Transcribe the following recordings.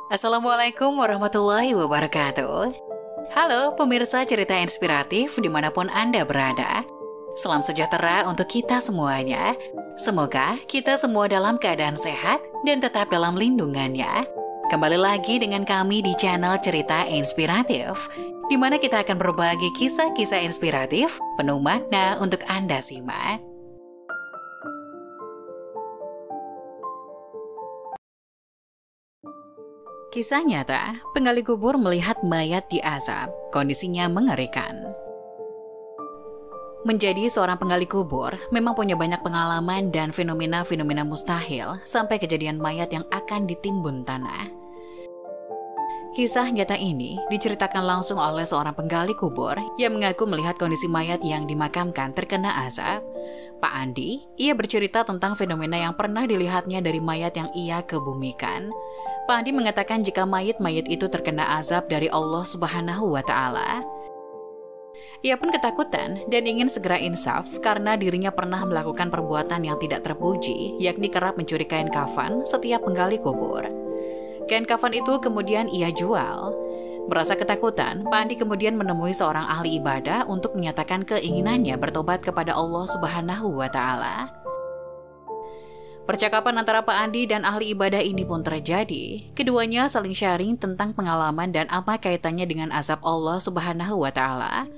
Assalamualaikum warahmatullahi wabarakatuh. Halo pemirsa cerita inspiratif dimanapun Anda berada. Salam sejahtera untuk kita semuanya. Semoga kita semua dalam keadaan sehat dan tetap dalam lindungannya. Kembali lagi dengan kami di channel Cerita Inspiratif, di mana kita akan berbagi kisah-kisah inspiratif penuh makna untuk Anda simak. Kisah nyata, penggali kubur melihat mayat di asap, kondisinya mengerikan. Menjadi seorang penggali kubur memang punya banyak pengalaman dan fenomena-fenomena mustahil sampai kejadian mayat yang akan ditimbun tanah. Kisah nyata ini diceritakan langsung oleh seorang penggali kubur yang mengaku melihat kondisi mayat yang dimakamkan terkena asap. Pak Andi, ia bercerita tentang fenomena yang pernah dilihatnya dari mayat yang ia kebumikan. Pak Andi mengatakan jika mayat-mayat itu terkena azab dari Allah Subhanahu wa Ta'ala. Ia pun ketakutan dan ingin segera insaf karena dirinya pernah melakukan perbuatan yang tidak terpuji, yakni kerap mencuri kain kafan setiap menggali kubur. Kain kafan itu kemudian ia jual. Merasa ketakutan, Pak Andi kemudian menemui seorang ahli ibadah untuk menyatakan keinginannya bertobat kepada Allah Subhanahu wa Ta'ala. Percakapan antara Pak Andi dan ahli ibadah ini pun terjadi. Keduanya saling sharing tentang pengalaman dan apa kaitannya dengan azab Allah Subhanahu wa Ta'ala.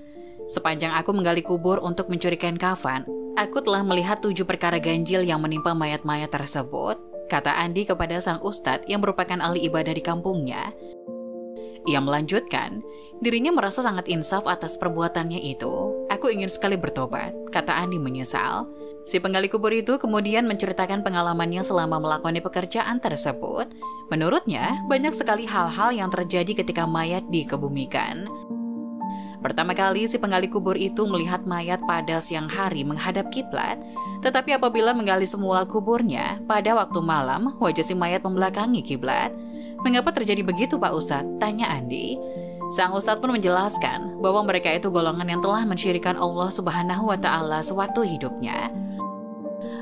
Sepanjang aku menggali kubur untuk mencuri kain kafan, aku telah melihat 7 perkara ganjil yang menimpa mayat-mayat tersebut, kata Andi kepada sang ustadz yang merupakan ahli ibadah di kampungnya. Ia melanjutkan, dirinya merasa sangat insaf atas perbuatannya itu. Aku ingin sekali bertobat, kata Andi menyesal. Si penggali kubur itu kemudian menceritakan pengalamannya selama melakoni pekerjaan tersebut. Menurutnya, banyak sekali hal-hal yang terjadi ketika mayat dikebumikan. Pertama kali si penggali kubur itu melihat mayat pada siang hari menghadap kiblat, tetapi apabila menggali semula kuburnya, pada waktu malam wajah si mayat membelakangi kiblat. Mengapa terjadi begitu Pak Ustadz? Tanya Andi. Sang Ustadz pun menjelaskan bahwa mereka itu golongan yang telah mensyirikan Allah Subhanahu wa Ta'ala sewaktu hidupnya.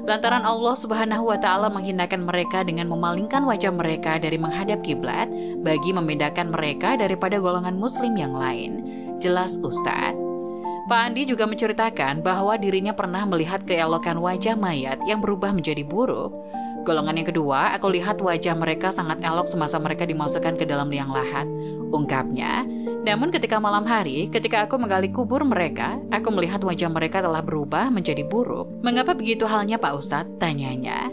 Lantaran Allah Subhanahu wa Ta'ala menghinakan mereka dengan memalingkan wajah mereka dari menghadap kiblat bagi membedakan mereka daripada golongan muslim yang lain. Jelas Ustadz. Pak Andi juga menceritakan bahwa dirinya pernah melihat keelokan wajah mayat yang berubah menjadi buruk. Golongan yang kedua, aku lihat wajah mereka sangat elok semasa mereka dimasukkan ke dalam liang lahat, ungkapnya. Namun ketika malam hari, ketika aku menggali kubur mereka, aku melihat wajah mereka telah berubah menjadi buruk. Mengapa begitu halnya Pak Ustadz? Tanyanya.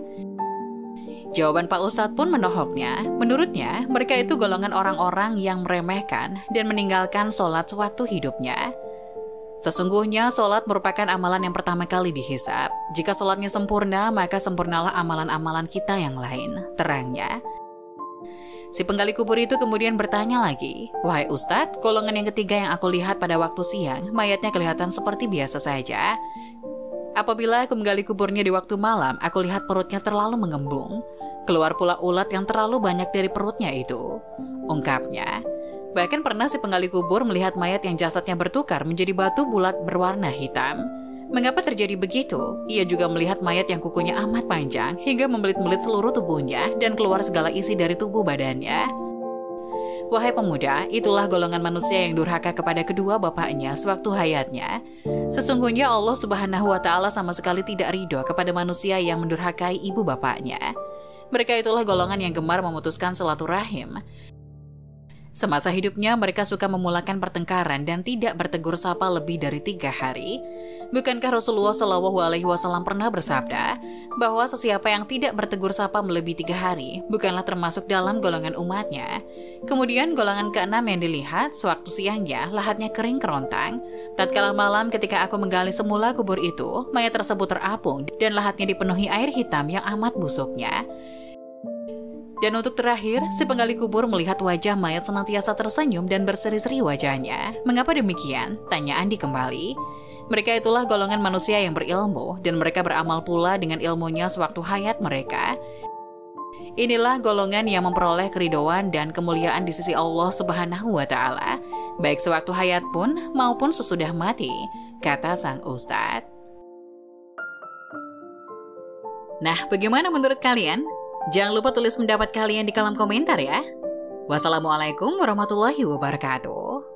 Jawaban Pak Ustadz pun menohoknya. Menurutnya, mereka itu golongan orang-orang yang meremehkan dan meninggalkan sholat sewaktu hidupnya. Sesungguhnya sholat merupakan amalan yang pertama kali dihisab. Jika sholatnya sempurna, maka sempurnalah amalan-amalan kita yang lain, terangnya. Si penggali kubur itu kemudian bertanya lagi, wahai Ustadz, golongan yang ketiga yang aku lihat pada waktu siang, mayatnya kelihatan seperti biasa saja. Apabila aku menggali kuburnya di waktu malam, aku lihat perutnya terlalu mengembung. Keluar pula ulat yang terlalu banyak dari perutnya itu, ungkapnya. Bahkan pernah si penggali kubur melihat mayat yang jasadnya bertukar menjadi batu bulat berwarna hitam. Mengapa terjadi begitu? Ia juga melihat mayat yang kukunya amat panjang hingga membelit-belit seluruh tubuhnya dan keluar segala isi dari tubuh badannya. Wahai pemuda, itulah golongan manusia yang durhaka kepada kedua bapaknya sewaktu hayatnya. Sesungguhnya Allah Subhanahu wa Ta'ala sama sekali tidak ridho kepada manusia yang mendurhakai ibu bapaknya. Mereka itulah golongan yang gemar memutuskan silaturahim. Semasa hidupnya mereka suka memulakan pertengkaran dan tidak bertegur sapa lebih dari 3 hari. Bukankah Rasulullah SAW pernah bersabda bahwa sesiapa yang tidak bertegur sapa melebihi 3 hari bukanlah termasuk dalam golongan umatnya. Kemudian golongan keenam yang dilihat sewaktu siangnya lahatnya kering kerontang. Tatkala malam ketika aku menggali semula kubur itu, mayat tersebut terapung dan lahatnya dipenuhi air hitam yang amat busuknya. Dan untuk terakhir, si penggali kubur melihat wajah mayat senantiasa tersenyum dan berseri-seri wajahnya. Mengapa demikian? Tanya Andi kembali. Mereka itulah golongan manusia yang berilmu, dan mereka beramal pula dengan ilmunya sewaktu hayat mereka. Inilah golongan yang memperoleh keridhaan dan kemuliaan di sisi Allah Subhanahu wa Ta'ala, baik sewaktu hayat pun maupun sesudah mati, kata sang ustadz. Nah, bagaimana menurut kalian? Jangan lupa tulis pendapat kalian di kolom komentar ya. Wassalamualaikum warahmatullahi wabarakatuh.